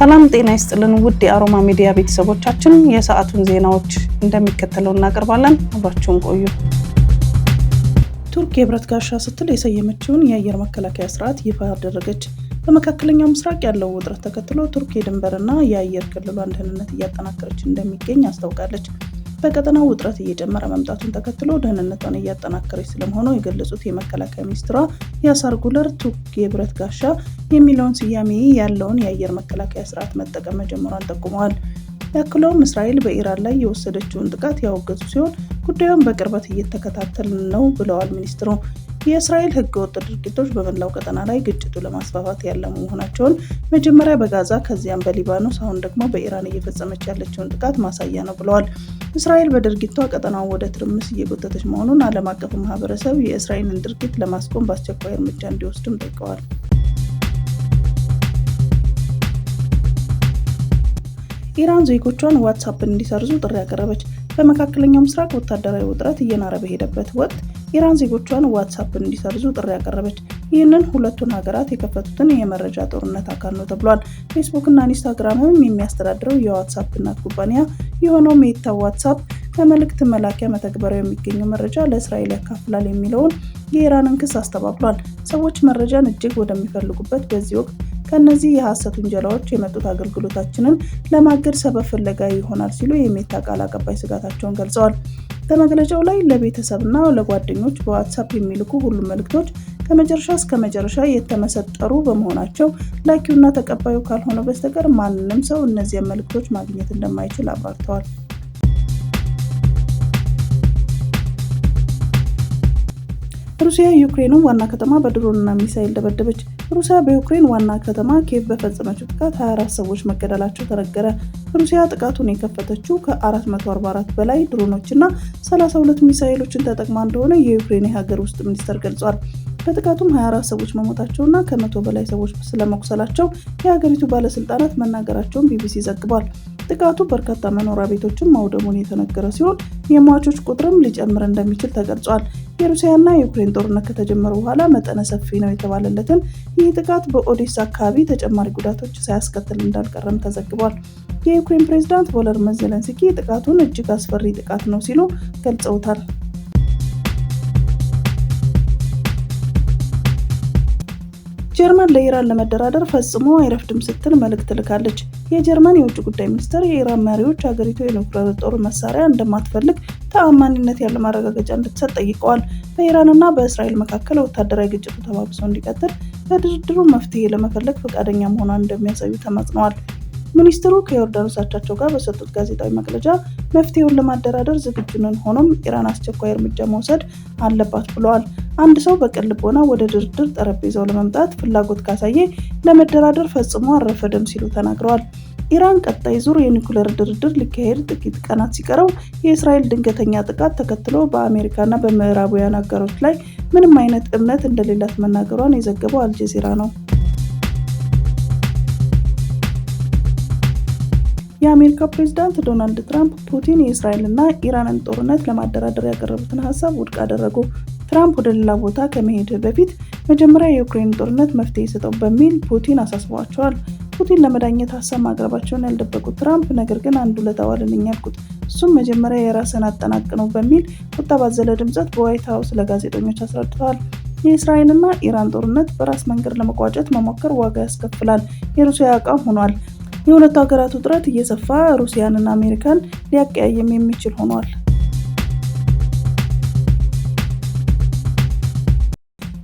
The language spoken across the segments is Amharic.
ሰላም ጤና ይስጥልን ውድ የአሮማ ሚዲያ ቤተሰቦቻችን የሰዓቱን ዜናዎች እንደሚከተለው እናቀርባለን። አብራችሁን ቆዩ። ቱርክ የብረት ጋሻ ስትል የሰየመችውን የአየር መከላከያ ስርዓት ይፋ አደረገች። በመካከለኛው ምስራቅ ያለው ውጥረት ተከትሎ ቱርክ የድንበርና የአየር ክልሏን ደህንነት እያጠናከረች እንደሚገኝ አስታውቃለች። በቀጠናው ውጥረት እየጨመረ መምጣቱን ተከትሎ ደህንነቷን እያጠናከረች ስለመሆኑ የገለጹት የመከላከያ ሚኒስትሯ ያሳር ጉለር ቱርክ የብረት ጋሻ የሚለውን ስያሜ ያለውን የአየር መከላከያ ስርዓት መጠቀም መጀመሯን ጠቁመዋል። ያክለውም እስራኤል በኢራን ላይ የወሰደችውን ጥቃት ያወገዙ ሲሆን ጉዳዩን በቅርበት እየተከታተልን ነው ብለዋል ሚኒስትሩ። የእስራኤል ህገወጥ ድርጊቶች በመላው ቀጠና ላይ ግጭቱ ለማስፋፋት ያለሙ መሆናቸውን መጀመሪያ በጋዛ ከዚያም በሊባኖስ አሁን ደግሞ በኢራን እየፈጸመች ያለችውን ጥቃት ማሳያ ነው ብለዋል። እስራኤል በድርጊቷ ቀጠናውን ወደ ትርምስ እየጎተተች መሆኑን ዓለም አቀፉ ማህበረሰብ የእስራኤልን ድርጊት ለማስቆም በአስቸኳይ እርምጃ እንዲወስድም ጠይቀዋል። ኢራን ዜጎቿን ዋትስአፕን እንዲሰርዙ ጥሪ ያቀረበች። በመካከለኛው ምስራቅ ወታደራዊ ውጥረት እየናረ በሄደበት ወቅት ኢራን ዜጎቿን ዋትስአፕን እንዲሰርዙ ጥሪ ያቀረበች። ይህንን ሁለቱን ሀገራት የከፈቱትን የመረጃ ጦርነት አካል ነው ተብሏል። ፌስቡክ እና ኢንስታግራምም የሚያስተዳድረው የዋትስአፕ እናት ኩባንያ የሆነው ሜታ ዋትስአፕ ከመልእክት መላኪያ መተግበሪያው የሚገኘው መረጃ ለእስራኤል ያካፍላል የሚለውን የኢራንን ክስ አስተባብሏል። ሰዎች መረጃን እጅግ ወደሚፈልጉበት በዚህ ወቅት ከነዚህ የሐሰት ውንጀላዎች የመጡት አገልግሎታችንን ለማገድ ሰበብ ፍለጋ ይሆናል ሲሉ የሜታ ቃል አቀባይ ስጋታቸውን ገልጸዋል። በመግለጫው ላይ ለቤተሰብና ለጓደኞች በዋትስአፕ የሚልኩ ሁሉም መልእክቶች ከመጨረሻ እስከ መጨረሻ የተመሰጠሩ በመሆናቸው ላኪውና ተቀባዩ ካልሆነ በስተቀር ማንንም ሰው እነዚያን መልእክቶች ማግኘት እንደማይችል አብራርተዋል። ሩሲያ ዩክሬንን ዋና ከተማ በድሮንና ሚሳኤል ደበደበች። ሩሲያ በዩክሬን ዋና ከተማ ኪየቭ በፈጸመችው ጥቃት 24 ሰዎች መገደላቸው ተነገረ። ሩሲያ ጥቃቱን የከፈተችው ከ444 በላይ ድሮኖችና 32 ሚሳኤሎችን ተጠቅማ እንደሆነ የዩክሬን የሀገር ውስጥ ሚኒስቴር ገልጿል። በጥቃቱም 24 ሰዎች መሞታቸውና ከ100 በላይ ሰዎች ስለመቁሰላቸው የሀገሪቱ ባለስልጣናት መናገራቸውን ቢቢሲ ዘግቧል። ጥቃቱ በርካታ መኖሪያ ቤቶችን ማውደሙን የተነገረ ሲሆን የሟቾች ቁጥርም ሊጨምር እንደሚችል ተገልጿል። የሩሲያና የዩክሬን ጦርነት ከተጀመረ በኋላ መጠነ ሰፊ ነው የተባለለትን ይህ ጥቃት በኦዴሳ አካባቢ ተጨማሪ ጉዳቶች ሳያስከትል እንዳልቀረም ተዘግቧል። የዩክሬን ፕሬዝዳንት ቮሎዲሚር ዜሌንስኪ ጥቃቱን እጅግ አስፈሪ ጥቃት ነው ሲሉ ገልጸውታል። ጀርመን ለኢራን ለመደራደር ፈጽሞ አይረፍድም ስትል መልእክት ልካለች። የጀርመን የውጭ ጉዳይ ሚኒስትር የኢራን መሪዎች ሀገሪቱ የኒውክሌር ጦር መሳሪያ እንደማትፈልግ ተአማኒነት ያለው ማረጋገጫ እንድትሰጥ ጠይቀዋል። በኢራንና በእስራኤል መካከል ወታደራዊ ግጭቱ ተባብሶ እንዲቀጥል በድርድሩ መፍትሄ ለመፈለግ ፈቃደኛ መሆኗን እንደሚያሳዩ ተማጽነዋል። ሚኒስትሩ ከዮርዳኖስ አቻቸው ጋር በሰጡት ጋዜጣዊ መግለጫ መፍትሄውን ለማደራደር ዝግጁ ነን፣ ሆኖም ኢራን አስቸኳይ እርምጃ መውሰድ አለባት ብለዋል። አንድ ሰው በቅን ልቦና ወደ ድርድር ጠረጴዛው ለመምጣት ፍላጎት ካሳየ ለመደራደር ፈጽሞ አልረፈደም ሲሉ ተናግረዋል። ኢራን ቀጣይ ዙር የኒውክሌር ድርድር ሊካሄድ ጥቂት ቀናት ሲቀረው የእስራኤል ድንገተኛ ጥቃት ተከትሎ በአሜሪካና በምዕራባውያን አጋሮች ላይ ምንም አይነት እምነት እንደሌላት መናገሯን የዘገበው አልጀዚራ ነው። የአሜሪካ ፕሬዝዳንት ዶናልድ ትራምፕ ፑቲን የእስራኤልና ኢራንን ጦርነት ለማደራደር ያቀረቡትን ሀሳብ ውድቅ አደረጉ። ትራምፕ ወደ ሌላ ቦታ ከመሄድ በፊት መጀመሪያ የዩክሬን ጦርነት መፍትሄ ይሰጠው በሚል ፑቲን አሳስበዋቸዋል። ፑቲን ለመዳኘት ሀሳብ ማቅረባቸውን ያልደበቁት ትራምፕ ነገር ግን አንድ ውለታ ዋልልኝ ያልኩት እሱም መጀመሪያ የራስን አጠናቅ ነው በሚል ቁጣ ባዘለ ድምጸት በዋይት ሀውስ ለጋዜጠኞች አስረድተዋል። የእስራኤልና ኢራን ጦርነት በራስ መንገድ ለመቋጨት መሞከር ዋጋ ያስከፍላል የሩሲያ አቋም ሆኗል። የሁለቱ ሀገራት ውጥረት እየሰፋ ሩሲያንና አሜሪካን ሊያቀያየም የሚችል ሆኗል።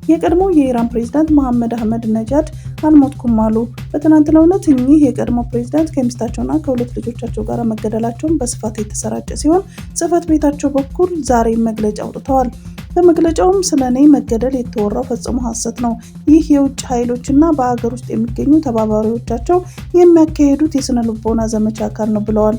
የቀድሞ የኢራን ፕሬዝዳንት መሐመድ አህመድ ነጃድ አልሞትኩም አሉ። በትናንትናው ዕለት እኚህ የቀድሞ ፕሬዝዳንት ከሚስታቸውና ከሁለት ልጆቻቸው ጋር መገደላቸውን በስፋት የተሰራጨ ሲሆን ጽህፈት ቤታቸው በኩል ዛሬ መግለጫ አውጥተዋል። በመግለጫውም ስለኔ መገደል የተወራው ፈጽሞ ሐሰት ነው። ይህ የውጭ ኃይሎችና በአገር ውስጥ የሚገኙ ተባባሪዎቻቸው የሚያካሂዱት የስነ ልቦና ዘመቻ አካል ነው ብለዋል።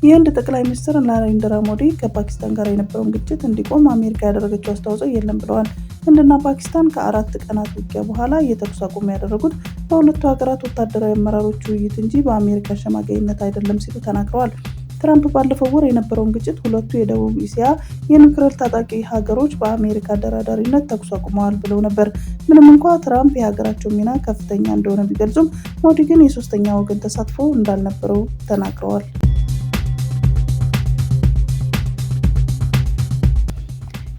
የህንድ ጠቅላይ ሚኒስትር ናሬንድራ ሞዲ ከፓኪስታን ጋር የነበረውን ግጭት እንዲቆም አሜሪካ ያደረገችው አስተዋጽኦ የለም ብለዋል። ህንድና ፓኪስታን ከ4 ቀናት ውጊያ በኋላ የተኩስ አቁም ያደረጉት በሁለቱ ሀገራት ወታደራዊ አመራሮች ውይይት እንጂ በአሜሪካ አሸማጋይነት አይደለም ሲሉ ተናግረዋል። ትራምፕ ባለፈው ወር የነበረውን ግጭት ሁለቱ የደቡብ እስያ የኒውክሌር ታጣቂ ሀገሮች በአሜሪካ አደራዳሪነት ተኩስ አቁመዋል ብለው ነበር። ምንም እንኳ ትራምፕ የሀገራቸው ሚና ከፍተኛ እንደሆነ ቢገልጹም ሞዲ ግን የሶስተኛ ወገን ተሳትፎ እንዳልነበረው ተናግረዋል።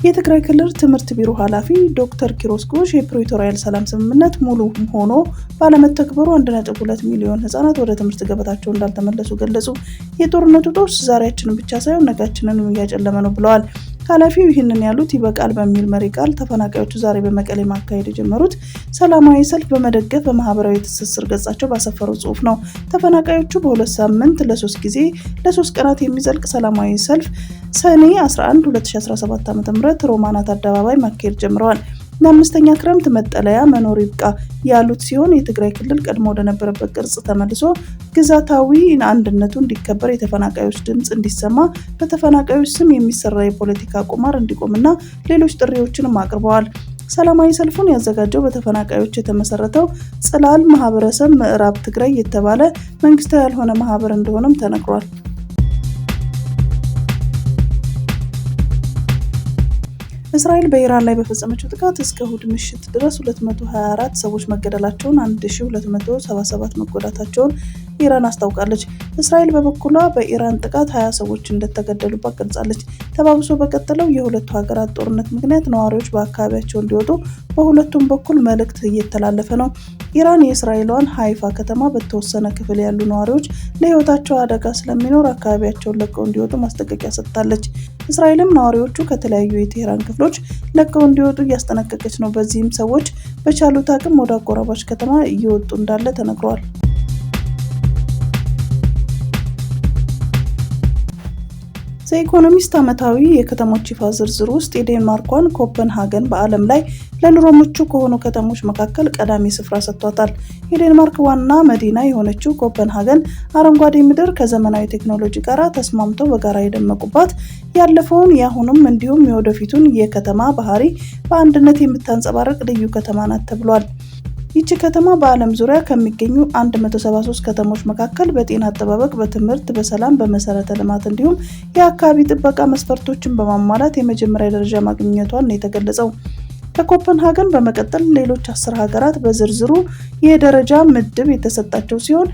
የትግራይ ክልል ትምህርት ቢሮ ኃላፊ ዶክተር ኪሮስ ጎሽ የፕሪቶሪያ ሰላም ስምምነት ሙሉ ሆኖ ባለመተግበሩ 1.2 ሚሊዮን ህጻናት ወደ ትምህርት ገበታቸው እንዳልተመለሱ ገለጹ። የጦርነቱ ጦስ ዛሬያችንን ብቻ ሳይሆን ነጋችንን እያጨለመ ነው ብለዋል። ኃላፊው ይህንን ያሉት ይበቃል በሚል መሪ ቃል ተፈናቃዮቹ ዛሬ በመቀሌ ማካሄድ የጀመሩት ሰላማዊ ሰልፍ በመደገፍ በማህበራዊ ትስስር ገጻቸው ባሰፈሩ ጽሑፍ ነው። ተፈናቃዮቹ በሁለት ሳምንት ለ3 ቀናት የሚዘልቅ ሰላማዊ ሰልፍ ሰኔ 11 2017 ዓ.ም ሮማናት አደባባይ ማካሄድ ጀምረዋል። ለአምስተኛ ክረምት መጠለያ መኖር ይብቃ ያሉት ሲሆን የትግራይ ክልል ቀድሞ ወደነበረበት ቅርጽ ተመልሶ ግዛታዊ አንድነቱ እንዲከበር፣ የተፈናቃዮች ድምጽ እንዲሰማ፣ በተፈናቃዮች ስም የሚሰራ የፖለቲካ ቁማር እንዲቆምና ሌሎች ጥሪዎችንም አቅርበዋል። ሰላማዊ ሰልፉን ያዘጋጀው በተፈናቃዮች የተመሰረተው ጽላል ማህበረሰብ ምዕራብ ትግራይ የተባለ መንግስታዊ ያልሆነ ማህበር እንደሆነም ተነግሯል። እስራኤል በኢራን ላይ በፈጸመችው ጥቃት እስከ እሁድ ምሽት ድረስ 224 ሰዎች መገደላቸውን 1277 መጎዳታቸውን ኢራን አስታውቃለች። እስራኤል በበኩሏ በኢራን ጥቃት 20 ሰዎች እንደተገደሉባት ገልጻለች። ተባብሶ በቀጠለው የሁለቱ ሀገራት ጦርነት ምክንያት ነዋሪዎች በአካባቢያቸው እንዲወጡ በሁለቱም በኩል መልእክት እየተላለፈ ነው። ኢራን የእስራኤሏን ሃይፋ ከተማ በተወሰነ ክፍል ያሉ ነዋሪዎች ለህይወታቸው አደጋ ስለሚኖር አካባቢያቸውን ለቀው እንዲወጡ ማስጠንቀቂያ ሰጥታለች። እስራኤልም ነዋሪዎቹ ከተለያዩ የቴህራን ክፍሎች ለቀው እንዲወጡ እያስጠነቀቀች ነው። በዚህም ሰዎች በቻሉት አቅም ወደ አጎራባች ከተማ እየወጡ እንዳለ ተነግሯል። ዘኢኮኖሚስት ዓመታዊ የከተሞች ይፋ ዝርዝር ውስጥ የዴንማርኳን ኮፐንሃገን በዓለም ላይ ለኑሮ ምቹ ከሆኑ ከተሞች መካከል ቀዳሚ ስፍራ ሰጥቷታል። የዴንማርክ ዋና መዲና የሆነችው ኮፐንሃገን አረንጓዴ ምድር ከዘመናዊ ቴክኖሎጂ ጋር ተስማምተው በጋራ የደመቁባት፣ ያለፈውን የአሁኑም እንዲሁም የወደፊቱን የከተማ ባህሪ በአንድነት የምታንጸባርቅ ልዩ ከተማ ናት ተብሏል። ይቺ ከተማ በዓለም ዙሪያ ከሚገኙ 173 ከተሞች መካከል በጤና አጠባበቅ፣ በትምህርት፣ በሰላም፣ በመሰረተ ልማት እንዲሁም የአካባቢ ጥበቃ መስፈርቶችን በማሟላት የመጀመሪያ ደረጃ ማግኘቷን የተገለጸው። ከኮፐንሃገን በመቀጠል ሌሎች 10 ሀገራት በዝርዝሩ የደረጃ ምድብ የተሰጣቸው ሲሆን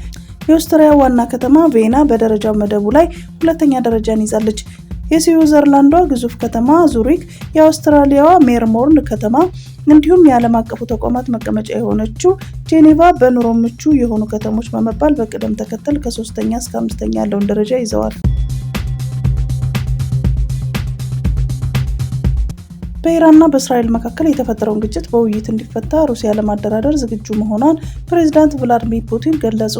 የኦስትሪያ ዋና ከተማ ቬና በደረጃው መደቡ ላይ ሁለተኛ ደረጃን ይዛለች። የስዊዘርላንዷ ግዙፍ ከተማ ዙሪክ፣ የአውስትራሊያዋ ሜልቦርን ከተማ እንዲሁም የዓለም አቀፉ ተቋማት መቀመጫ የሆነችው ጄኔቫ በኑሮ ምቹ የሆኑ ከተሞች በመባል በቅደም ተከተል ከ3ኛ እስከ 5ኛ ያለውን ደረጃ ይዘዋል። በኢራንና በእስራኤል መካከል የተፈጠረውን ግጭት በውይይት እንዲፈታ ሩሲያ ለማደራደር ዝግጁ መሆኗን ፕሬዝዳንት ቭላዲሚር ፑቲን ገለጹ።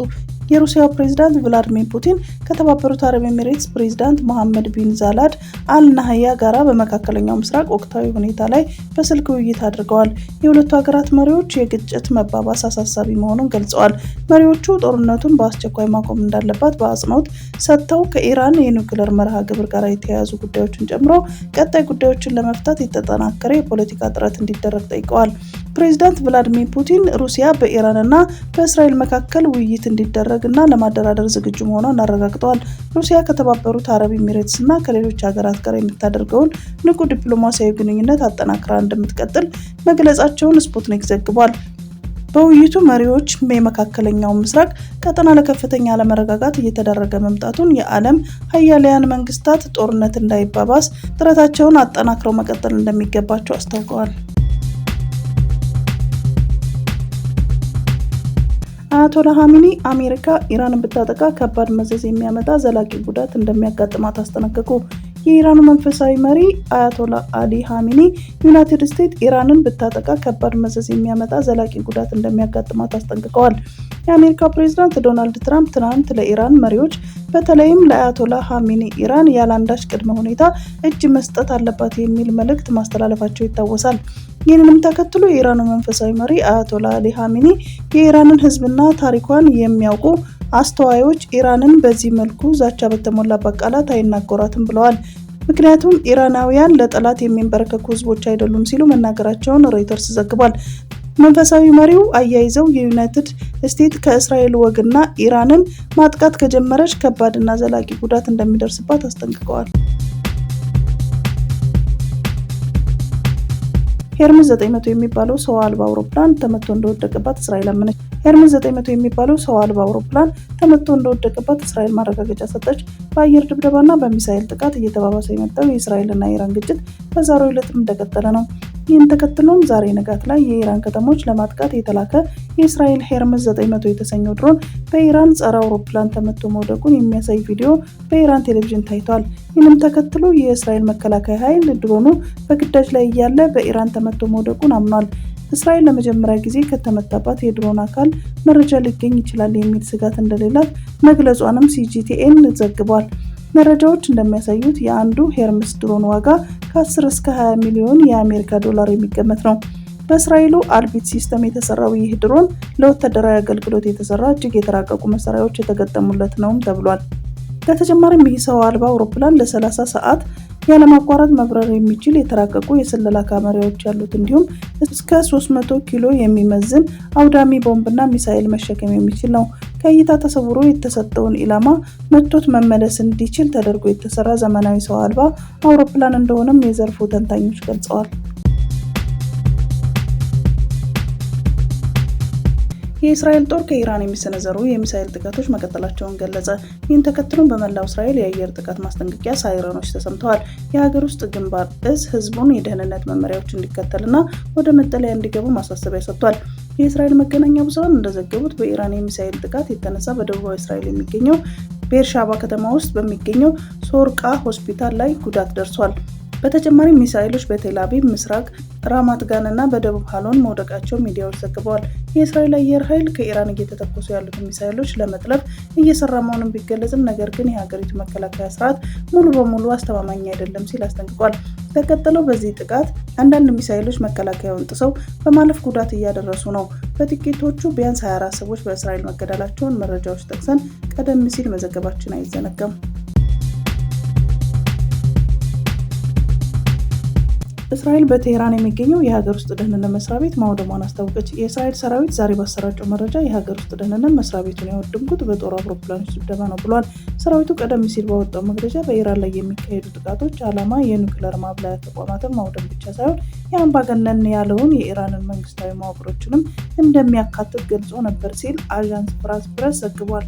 የሩሲያው ፕሬዝዳንት ቭላዲሚር ፑቲን ከተባበሩት አረብ ኤሚሬትስ ፕሬዝዳንት መሐመድ ቢን ዛላድ አል ናህያ ጋራ በመካከለኛው ምስራቅ ወቅታዊ ሁኔታ ላይ በስልክ ውይይት አድርገዋል። የሁለቱ ሀገራት መሪዎች የግጭት መባባስ አሳሳቢ መሆኑን ገልጸዋል። መሪዎቹ ጦርነቱን በአስቸኳይ ማቆም እንዳለባት በአጽንኦት ሰጥተው ከኢራን የኒውክሌር መርሃ ግብር ጋር የተያያዙ ጉዳዮችን ጨምሮ ቀጣይ ጉዳዮችን ለመፍታት የተጠናከረ የፖለቲካ ጥረት እንዲደረግ ጠይቀዋል። ፕሬዝዳንት ቭላዲሚር ፑቲን ሩሲያ በኢራንና በእስራኤል መካከል ውይይት እንዲደረግና ለማደራደር ዝግጁ መሆኗን አረጋግጠዋል። ሩሲያ ከተባበሩት አረብ ኤሚሬትስና ከሌሎች ሀገራት ጋር የምታደርገውን ንቁ ዲፕሎማሲያዊ ግንኙነት አጠናክራ እንደምትቀጥል መግለጻቸውን ስፑትኒክ ዘግቧል። በውይይቱ መሪዎች የመካከለኛው ምስራቅ ቀጠና ለከፍተኛ አለመረጋጋት እየተዳረገ መምጣቱን፣ የዓለም ሀያላን መንግስታት ጦርነት እንዳይባባስ ጥረታቸውን አጠናክረው መቀጠል እንደሚገባቸው አስታውቀዋል። አያቶላ ኻሜኒ አሜሪካ ኢራንን ብታጠቃ ከባድ መዘዝ የሚያመጣ ዘላቂ ጉዳት እንደሚያጋጥማት አስጠነቀቁ። የኢራኑ መንፈሳዊ መሪ አያቶላ አሊ ኻሜኒ ዩናይትድ ስቴትስ ኢራንን ብታጠቃ ከባድ መዘዝ የሚያመጣ ዘላቂ ጉዳት እንደሚያጋጥማት አስጠንቅቀዋል። የአሜሪካው ፕሬዝዳንት ዶናልድ ትራምፕ ትናንት ለኢራን መሪዎች በተለይም ለአያቶላ ኻሜኒ ኢራን ያለአንዳች ቅድመ ሁኔታ እጅ መስጠት አለባት የሚል መልእክት ማስተላለፋቸው ይታወሳል። ይህንንም ተከትሎ የኢራኑ መንፈሳዊ መሪ አያቶላ አሊ ኻሜኒ የኢራንን ሕዝብና ታሪኳን የሚያውቁ አስተዋዮች ኢራንን በዚህ መልኩ ዛቻ በተሞላበት ቃላት አይናገሯትም ብለዋል። ምክንያቱም ኢራናውያን ለጠላት የሚንበረከኩ ሕዝቦች አይደሉም ሲሉ መናገራቸውን ሮይተርስ ዘግቧል። መንፈሳዊ መሪው አያይዘው የዩናይትድ ስቴትስ ከእስራኤል ወግና ኢራንን ማጥቃት ከጀመረች ከባድና ዘላቂ ጉዳት እንደሚደርስባት አስጠንቅቀዋል። ሄርምስ 900 የሚባለው ሰው አልባ አውሮፕላን ተመቶ እንደወደቀባት እስራኤል አመነች። ሄርምስ 900 የሚባለው ሰው አልባ አውሮፕላን ተመቶ እንደወደቀባት እስራኤል ማረጋገጫ ሰጠች። በአየር ድብደባና በሚሳኤል ጥቃት እየተባባሰ የመጣው የእስራኤልና የኢራን ግጭት በዛሬው ዕለትም እንደቀጠለ ነው። ይህን ተከትሎም ዛሬ ንጋት ላይ የኢራን ከተሞች ለማጥቃት የተላከ የእስራኤል ሄርምስ 900 የተሰኘው ድሮን በኢራን ጸረ አውሮፕላን ተመቶ መውደቁን የሚያሳይ ቪዲዮ በኢራን ቴሌቪዥን ታይቷል። ይህንም ተከትሎ የእስራኤል መከላከያ ኃይል ድሮኑ በግዳጅ ላይ እያለ በኢራን ተመቶ መውደቁን አምኗል። እስራኤል ለመጀመሪያ ጊዜ ከተመታባት የድሮን አካል መረጃ ሊገኝ ይችላል የሚል ስጋት እንደሌላት መግለጿንም ሲጂቲኤን ዘግቧል። መረጃዎች እንደሚያሳዩት የአንዱ ሄርምስ ድሮን ዋጋ ከ10 እስከ 20 ሚሊዮን የአሜሪካ ዶላር የሚገመት ነው። በእስራኤሉ አልቢት ሲስተም የተሰራው ይህ ድሮን ለወታደራዊ አገልግሎት የተሰራ እጅግ የተራቀቁ መሳሪያዎች የተገጠሙለት ነውም ተብሏል። በተጨማሪም ይህ ሰው አልባ አውሮፕላን ለ30 ሰዓት ያለማቋረጥ መብረር የሚችል የተራቀቁ የስለላ ካሜራዎች ያሉት እንዲሁም እስከ 300 ኪሎ የሚመዝን አውዳሚ ቦምብና ሚሳኤል መሸከም የሚችል ነው። ከእይታ ተሰውሮ የተሰጠውን ኢላማ መቶት መመለስ እንዲችል ተደርጎ የተሰራ ዘመናዊ ሰው አልባ አውሮፕላን እንደሆነም የዘርፉ ተንታኞች ገልጸዋል። የእስራኤል ጦር ከኢራን የሚሰነዘሩ የሚሳኤል ጥቃቶች መቀጠላቸውን ገለጸ። ይህን ተከትሎም በመላው እስራኤል የአየር ጥቃት ማስጠንቀቂያ ሳይረኖች ተሰምተዋል። የሀገር ውስጥ ግንባር እዝ ህዝቡን የደህንነት መመሪያዎች እንዲከተልና ወደ መጠለያ እንዲገቡ ማሳሰቢያ ሰጥቷል። የእስራኤል መገናኛ ብዙኃን እንደዘገቡት በኢራን የሚሳኤል ጥቃት የተነሳ በደቡባዊ እስራኤል የሚገኘው ቤርሻባ ከተማ ውስጥ በሚገኘው ሶርቃ ሆስፒታል ላይ ጉዳት ደርሷል። በተጨማሪም ሚሳኤሎች በቴል አቪቭ፣ ምስራቅ ራማት ጋን እና በደቡብ ሃሎን መውደቃቸው ሚዲያዎች ዘግበዋል። የእስራኤል አየር ኃይል ከኢራን እየተተኮሱ ያሉትን ሚሳኤሎች ለመጥለፍ እየሰራ መሆኑን ቢገለጽም ነገር ግን የሀገሪቱ መከላከያ ስርዓት ሙሉ በሙሉ አስተማማኝ አይደለም ሲል አስጠንቅቋል። በቀጠለው በዚህ ጥቃት አንዳንድ ሚሳኤሎች መከላከያውን ጥሰው በማለፍ ጉዳት እያደረሱ ነው። በጥቂቶቹ ቢያንስ 24 ሰዎች በእስራኤል መገደላቸውን መረጃዎች ጠቅሰን ቀደም ሲል መዘገባችን አይዘነጋም። እስራኤል በቴህራን የሚገኘው የሀገር ውስጥ ደህንነት መስሪያ ቤት ማውደሟን አስታወቀች። የእስራኤል ሰራዊት ዛሬ ባሰራጨው መረጃ የሀገር ውስጥ ደህንነት መስሪያ ቤቱን ያወደምኩት በጦር አውሮፕላኖች ድብደባ ነው ብሏል። ሰራዊቱ ቀደም ሲል ባወጣው መግለጫ በኢራን ላይ የሚካሄዱ ጥቃቶች ዓላማ የኒውክሌር ማብላያ ተቋማትን ማውደም ብቻ ሳይሆን የአምባገነን ያለውን የኢራንን መንግስታዊ መዋቅሮችንም እንደሚያካትት ገልጾ ነበር ሲል አዣንስ ፍራንስ ፕሬስ ዘግቧል።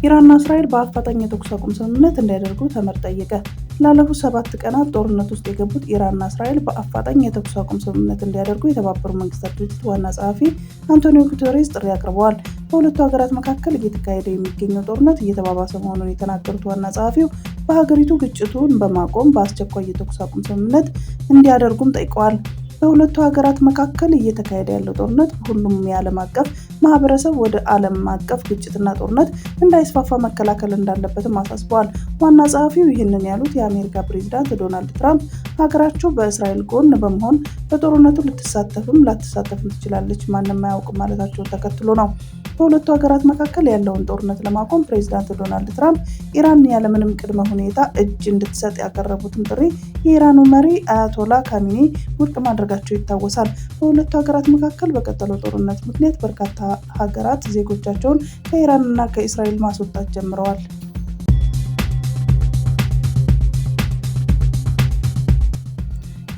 ኢራንና እስራኤል በአፋጣኝ የተኩስ አቁም ስምምነት እንዲያደርጉ ተመድ ጠየቀ። ላለፉት 7 ቀናት ጦርነት ውስጥ የገቡት ኢራንና እስራኤል በአፋጣኝ የተኩስ አቁም ስምምነት እንዲያደርጉ የተባበሩት መንግስታት ድርጅት ዋና ጸሐፊ አንቶኒዮ ጉተሬስ ጥሪ አቅርበዋል። በሁለቱ ሀገራት መካከል እየተካሄደ የሚገኘው ጦርነት እየተባባሰ መሆኑን የተናገሩት ዋና ጸሐፊው በሀገሪቱ ግጭቱን በማቆም በአስቸኳይ የተኩስ አቁም ስምምነት እንዲያደርጉም ጠይቀዋል። በሁለቱ ሀገራት መካከል እየተካሄደ ያለው ጦርነት ሁሉም የዓለም አቀፍ ማህበረሰብ ወደ ዓለም አቀፍ ግጭትና ጦርነት እንዳይስፋፋ መከላከል እንዳለበትም አሳስበዋል። ዋና ጸሐፊው ይህንን ያሉት የአሜሪካ ፕሬዝዳንት ዶናልድ ትራምፕ ሀገራቸው በእስራኤል ጎን በመሆን በጦርነቱ ልትሳተፍም ላትሳተፍም ትችላለች፣ ማንም አያውቅም ማለታቸውን ተከትሎ ነው። በሁለቱ ሀገራት መካከል ያለውን ጦርነት ለማቆም ፕሬዝዳንት ዶናልድ ትራምፕ ኢራን ያለምንም ቅድመ ሁኔታ እጅ እንድትሰጥ ያቀረቡትን ጥሪ የኢራኑ መሪ አያቶላ ካሚኒ ውድቅ ማድረጋቸው ይታወሳል። በሁለቱ ሀገራት መካከል በቀጠለው ጦርነት ምክንያት በርካታ ሀገራት ዜጎቻቸውን ከኢራንና ከእስራኤል ማስወጣት ጀምረዋል።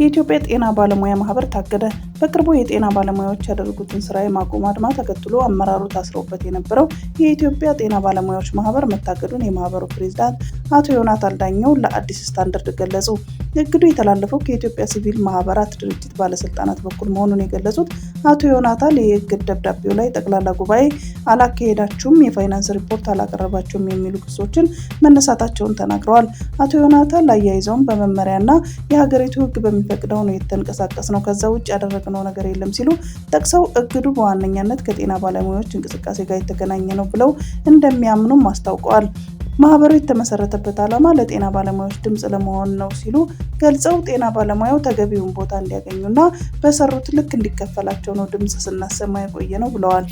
የኢትዮጵያ ጤና ባለሙያ ማህበር ታገደ። በቅርቡ የጤና ባለሙያዎች ያደረጉትን ስራ የማቆም አድማ ተከትሎ አመራሩ ታስረውበት የነበረው የኢትዮጵያ ጤና ባለሙያዎች ማህበር መታገዱን የማህበሩ ፕሬዝዳንት አቶ ዮናታን ዳኘው ለአዲስ ስታንዳርድ ገለጹ። እግዱ የተላለፈው ከኢትዮጵያ ሲቪል ማህበራት ድርጅት ባለስልጣናት በኩል መሆኑን የገለጹት አቶ ዮናታን የእግድ ደብዳቤው ላይ ጠቅላላ ጉባኤ አላካሄዳችሁም፣ የፋይናንስ ሪፖርት አላቀረባችሁም የሚሉ ክሶችን መነሳታቸውን ተናግረዋል። አቶ ዮናታን አያይዘውም በመመሪያና የሀገሪቱ ሕግ በሚፈቅደው ነው የተንቀሳቀስ ነው፣ ከዛ ውጭ ያደረግነው ነገር የለም ሲሉ ጠቅሰው እግዱ በዋነኛነት ከጤና ባለሙያዎች እንቅስቃሴ ጋር የተገናኘ ነው ብለው እንደሚያምኑም አስታውቀዋል። ማህበሩ የተመሰረተበት ዓላማ ለጤና ባለሙያዎች ድምጽ ለመሆን ነው ሲሉ ገልጸው ጤና ባለሙያው ተገቢውን ቦታ እንዲያገኙና በሰሩት ልክ እንዲከፈላቸው ነው ድምጽ ስናሰማ የቆየ ነው ብለዋል።